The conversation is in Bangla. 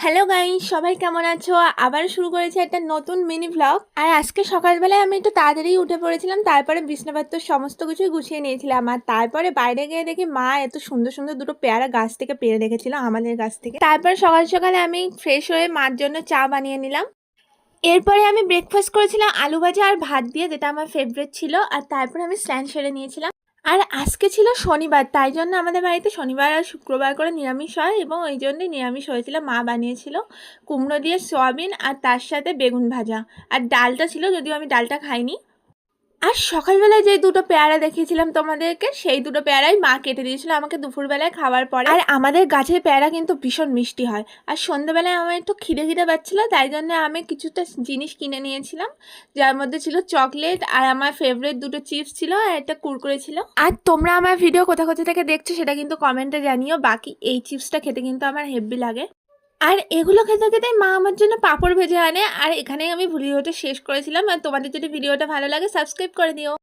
হ্যালো গাইস, সবাই কেমন আছো? আবার শুরু করেছি একটা নতুন মিনি ভ্লগ। আর আজকে সকালবেলায় আমি একটু তাড়াতাড়ি উঠে পড়েছিলাম, তারপরে বিছানাপত্র সমস্ত কিছুই গুছিয়ে নিয়েছিলাম। আর তারপরে বাইরে গিয়ে দেখি মা এত সুন্দর সুন্দর দুটো পেয়ারা গাছ থেকে পেরে রেখেছিল, আমাদের গাছ থেকে। তারপর সকাল সকালে আমি ফ্রেশ হয়ে মার জন্য চা বানিয়ে নিলাম। এরপরে আমি ব্রেকফাস্ট করেছিলাম আলু ভাজা আর ভাত দিয়ে, যেটা আমার ফেভারিট ছিল। আর তারপরে আমি স্নান সেরে নিয়েছিলাম। আর আজকে ছিল শনিবার, তাই জন্য আমাদের বাড়িতে শনিবার আর শুক্রবার করে নিরামিষ হয়, এবং ওই জন্যই নিরামিষ হয়েছিল। মা বানিয়েছিল কুমড়ো দিয়ে সয়াবিন, আর তার সাথে বেগুন ভাজা। আর ডালটা ছিল, যদিও আমি ডালটা খাইনি। আর সকালবেলায় যে দুটো পেয়ারা দেখিয়েছিলাম তোমাদেরকে, সেই দুটো পেয়ারাই মা কেটে দিয়েছিল আমাকে দুপুরবেলায় খাওয়ার পরে। আর আমাদের গাছের পেয়ারা কিন্তু ভীষণ মিষ্টি হয়। আর সন্ধ্যেবেলায় আমার একটু খিদে পাচ্ছিল, তাই জন্য আমি কিছুটা জিনিস কিনে নিয়েছিলাম, যার মধ্যে ছিল চকলেট, আর আমার ফেভারিট দুটো চিপস ছিল, আর একটা কুরকুরে ছিল। আর তোমরা আমার ভিডিও কোথা থেকে দেখছো সেটা কিন্তু কমেন্টে জানিও। বাকি এই চিপসটা খেতে কিন্তু আমার হেভি লাগে। আর এগুলো খেতে খেতে মা আমার জন্য পাঁপড় ভেজে আনে। আর এখানেই আমি ভিডিওটা শেষ করেছিলাম। আর তোমাদের যদি ভিডিওটা ভালো লাগে সাবস্ক্রাইব করে দিও।